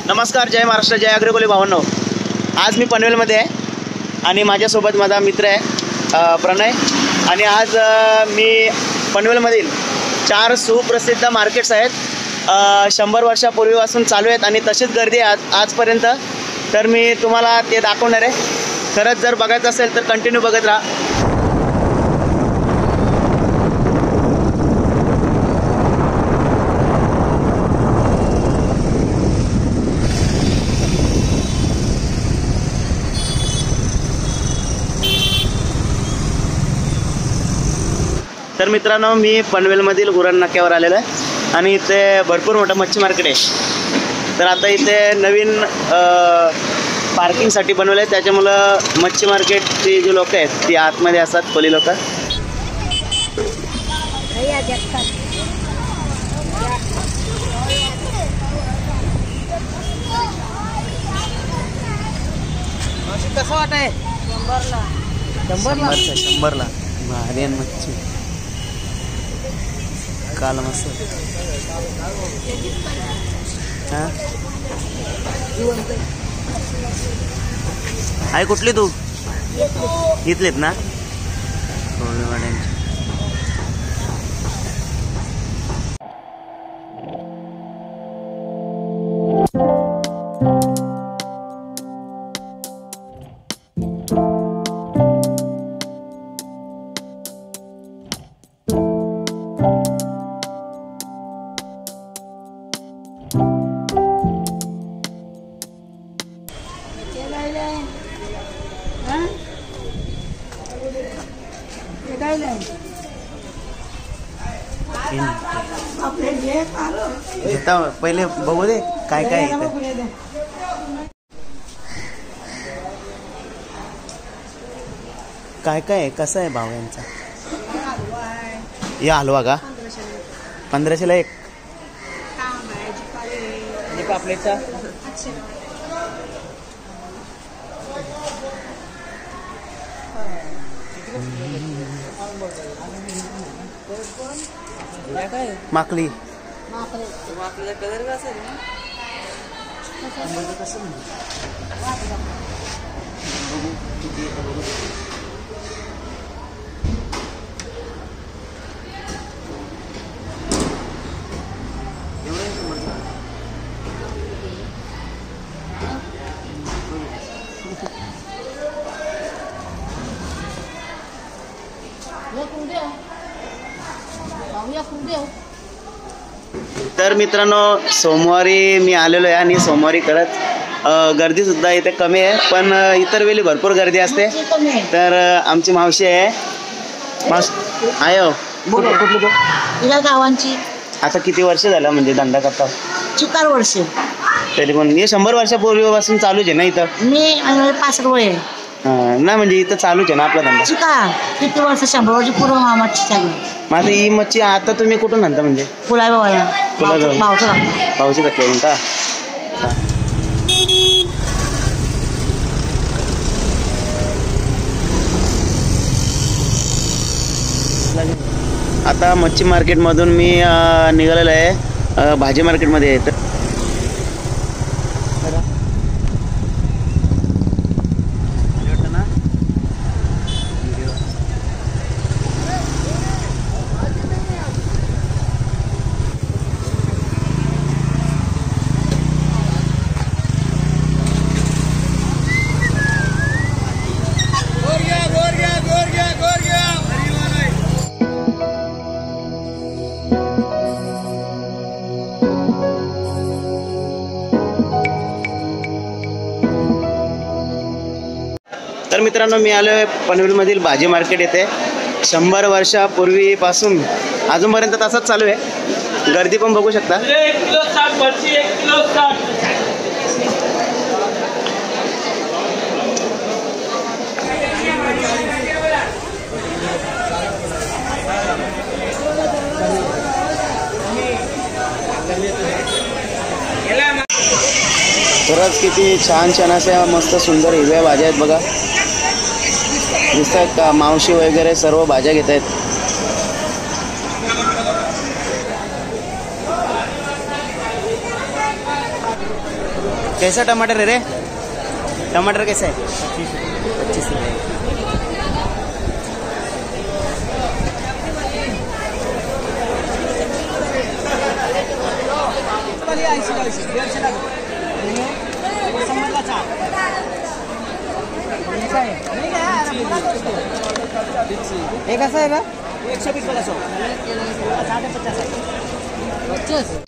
नमस्कार, जय महाराष्ट्र, जय अग्रकुली भावांनो. आज मी पनवेलमध्ये आहे आणि माझ्यासोबत माझा मित्र आहे प्रणय. आणि आज मी पनवेलमधील 4 सुप्रसिद्ध मार्केट्स आहेत, 100 वर्षापूर्वीपासून चालू आहेत आणि तशीच गर्दी आहे आजपर्यंत. तर मी तुम्हाला ते दाखवणार आहे. खरंच जर बघायचं असेल तर कंटिन्यू बघत राहा. तर मित्रांनो, मी पनवेलमधील उरण नाक्यावर आलेलो आहे आणि इथे भरपूर मोठं मच्छी मार्केट आहे. तर आता इथे नवीन पार्किंगसाठी बनवलं आहे, त्याच्यामुळं मच्छी मार्केटची जी लोक आहेत ती आतमध्ये असतात, खोली लोक. कसं वाटतंय? 100ला भारी मच्छी काल मस्त. हां, आहे कुठली तू? इथलेत ना? पहिले बघू दे काय काय इथं. काय काय आहे, कसं आहे भाव यांचा? या हलवा का 1500ला एक? पापलेटचा माकली. माकलीचा कलर कसा आहे ना? कसं तर मित्रांनो, सोमवारी मी आलेलो आहे आणि सोमवारी करत गर्दी सुद्धा इथे कमी आहे, पण इतर वेळी भरपूर गर्दी असते. तर आमची मावशी आहे. कुठली गावांची? आता किती वर्ष झालं म्हणजे धंदा करता? 4 वर्ष. तरी पण हे 100 वर्षापूर्वीपासून चालूच आहे ना इथं? मी 65 वय आहे. नाही म्हणजे इथं चालूच आहे ना आपला धंदा? किती वर्ष? 100 वर्ष पूर्व मच्छी चालू. माझं ही मच्छी आता तुम्ही कुठून आणता? म्हणजे पावशी टाकले का? आता मच्छी मार्केटमधून मी निघालेलो आहे भाजी मार्केटमध्ये. तर मित्रांनो, मी आलो आहे पनवेलमधील भाजी मार्केट येथे. 100 वर्षापूर्वीपासून अजूनपर्यंत तसंच चालू आहे. गर्दी पण बघू शकता. खरंच किती छान छान अशा मस्त सुंदर हिरव्या भाज्या आहेत बघा. दिसत आहेत का? मावशी वगैरे सर्व भाज्या घेत आहेत. कैसा टमाटर है रे? टमाटर कैसा है? 25 रुपये। एक असं आहे का? 120 वाला 100, 50 है।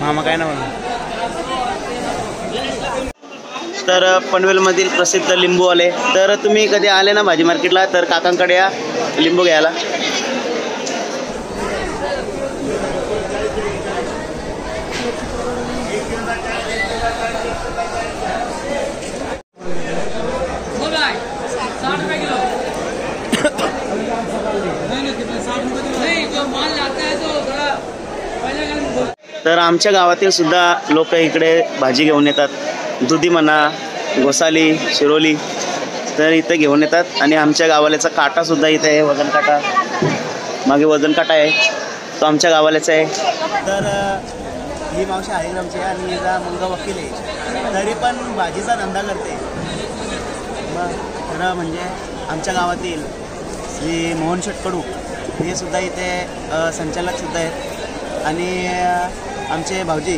मामा काय ना म्हणून तर पनवेलमधील प्रसिद्ध लिंबूवाले, तर तुम्ही कधी आले ना भाजी मार्केटला तर काकांकडे या लिंबू घ्यायला। तर आमच्या गावातील सुद्धा लोक इकडे भाजी घेऊन येतात। दुधी म्हणा, गोसाली, शिरोली तर इथे घेऊन येतात। आणि आमच्या गावाल्याचा काटा सुद्धा इथे आहे, वजन काटा मागे वजन काटा आहे तो आमच्या गावाल्याचा आहे। तर ही मावशी हरिग्रामची आहे आणि हिचा मुलगा वकील आहे, तरी पण भाजीचा धंदा करते। मग खरं म्हणजे आमच्या गावातील श्री मोहन शेटकडू हे सुद्धा इथे संचालक सुद्धा आहेत। आणि आमचे भाऊजी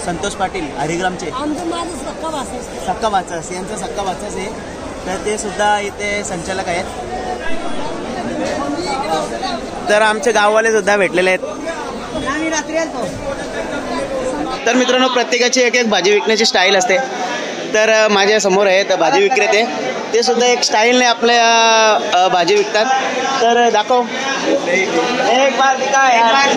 संतोष पाटील हरिग्रामचे सक्का वाचस यांचा सक्का वाचस आहे, तर ते सुद्धा इथे संचालक आहेत। तर आमचे गाववाले सुद्धा भेटलेले आहेत। तर मित्रांनो, प्रत्येकाची एक एक भाजी विकण्याची स्टाईल असते। तर माझ्या समोर आहेत भाजी विक्रेते, ते सुद्धा एक स्टाईलने आपल्या भाजी विकतात। तर दाखव एक बार दिखा यार।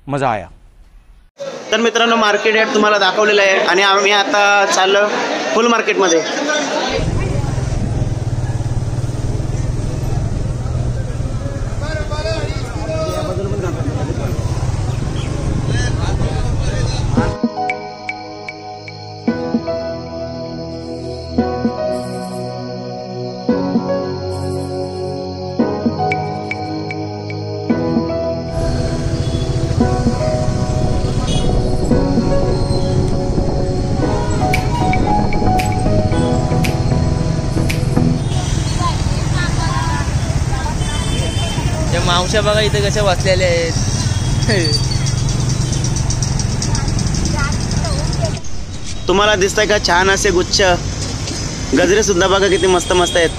मजा आया। तर मित्रांनो, मार्केट यार्ड तुम्हाला दाखवलेलं आहे आणि आम्ही आता चाललो फुल मार्केटमध्ये। मावशा बघा इथे कशा बसलेल्या आहेत। तुम्हाला दिसतंय का छान असे गुच्छ गजरे सुद्धा बघा किती मस्त मस्त आहेत।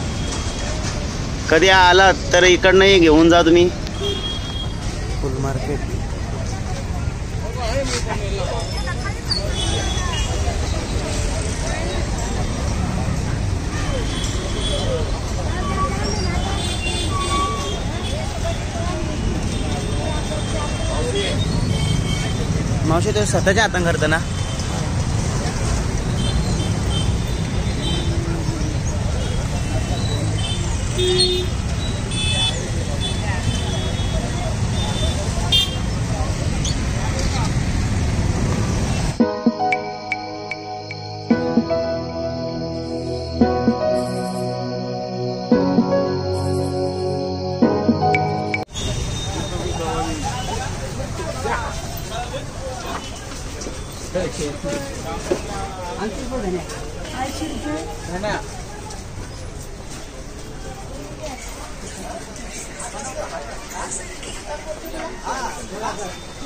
कधी आलात तर इकडनंही घेऊन जा तुम्ही। फुल मार्केट मावशी तो स्वतःच्या हाताने करतं ना।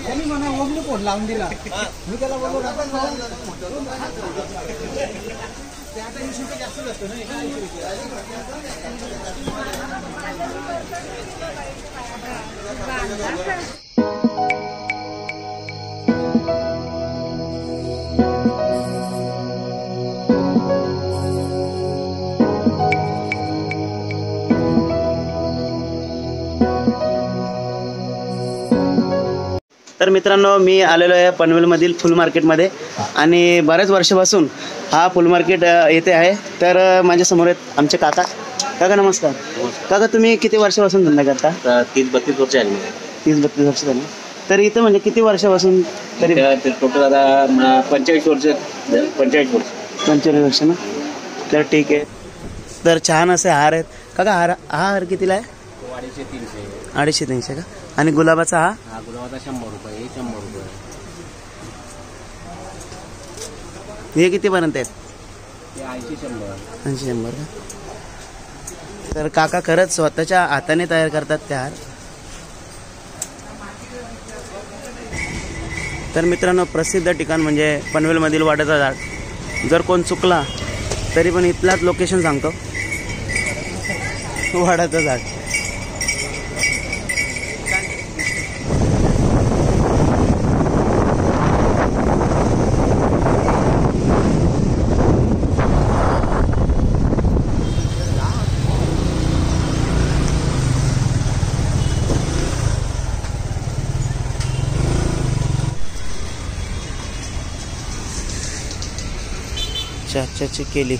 त्यांनी म्हणा ओमने फोन लावून दिला, मी त्याला बोललो तर मित्रांनो, मी आलेलो आहे पनवेलमधील फुल मार्केटमध्ये आणि बऱ्याच वर्षापासून हा फुल मार्केट येथे आहे. तर माझ्यासमोर आहेत आमचे काका. काका नमस्कार. काका, तुम्ही किती वर्षापासून धंदा करता? 30-32 वर्ष झाली. 30-32 वर्ष झाली. तर इथं म्हणजे किती वर्षापासून तरी? टोटल आता 45 वर्ष. 45 वर्ष ना. तर ठीक आहे. तर छान असे हार आहेत. काका, हा हार कितीला आहे? 250-300. 250-300 का? आणि गुलाबाचा हा? हा गुलाबाचा 100 रुपये. 100 रुपये. हे कितीपर्यंत आहेत? ते 80-100. 80-100 का? तर काका खरंच स्वतःच्या हाताने तयार करतात ते हार. तर मित्रांनो, प्रसिद्ध ठिकाण म्हणजे पनवेलमधील वाड्याचा झाड. जर कोण चुकला तरी पण इथलाच लोकेशन सांगतो, वाड्याचं झाड. अच्छा केली.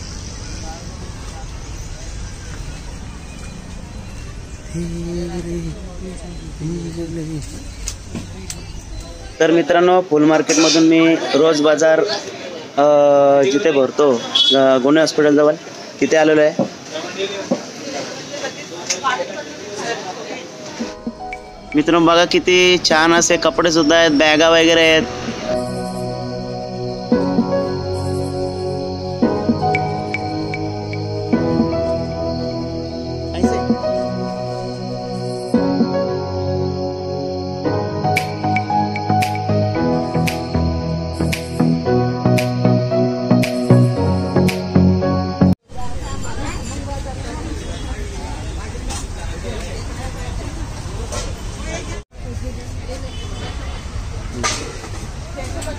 तर मित्रांनो, फुल मार्केटमधून मी रोज बाजार जिथे भरतो गोणे हॉस्पिटलजवळ तिथे आलेलो आहे. मित्रांनो बघा, किती छान असे कपडे सुद्धा आहेत, बॅगा वगैरे आहेत.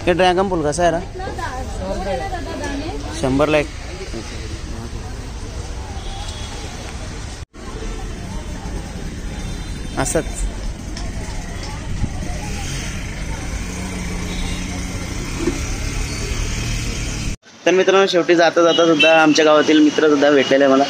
हे ड्रॅगन फुल कसा आहे रा? 100ला एक. असंच. तर मित्रांनो, शेवटी जाता जाता सुद्धा आमच्या गावातील मित्र सुद्धा भेटलेले मला.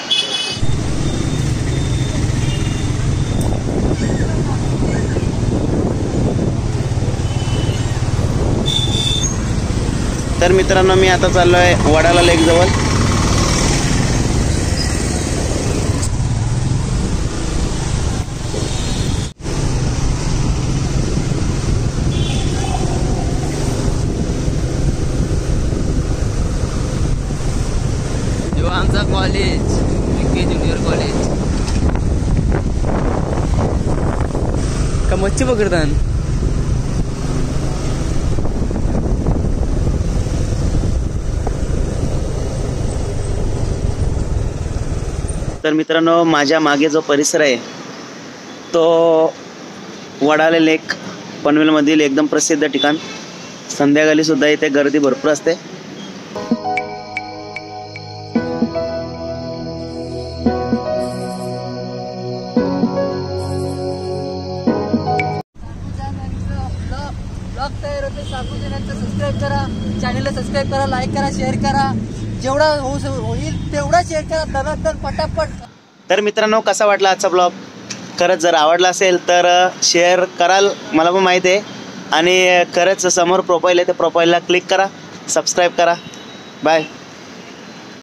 तर मित्रांनो, मी आता चाललो आहे वडाला लेक जवळ. जो आमचा कॉलेज ज्युनियर कॉलेज का मच्छी पकडतात. तर मित्रांनो, माझ्या मागे जो परिसर आहे तो वडाले लेक, पनवेलमधील एकदम प्रसिद्ध ठिकाण. संध्याकाळी सुद्धा इथे गर्दी भरपूर असते. ब्लॉग तयार होते. साकू चॅनलचं सबस्क्राईब करा, चॅनलला सबस्क्राईब करा, लाईक करा, शेअर करा. जेवढा होईल तेवढा शेअर करा, दनादन पटापट. तर मित्रांनो, कसा वाटला आजचा ब्लॉग? खरंच जर आवडला असेल तर शेअर कराल, मला पण माहीत आहे. आणि खरंच समोर प्रोफाईल आहे, त्या प्रोफाईलला क्लिक करा, सबस्क्राईब करा. बाय.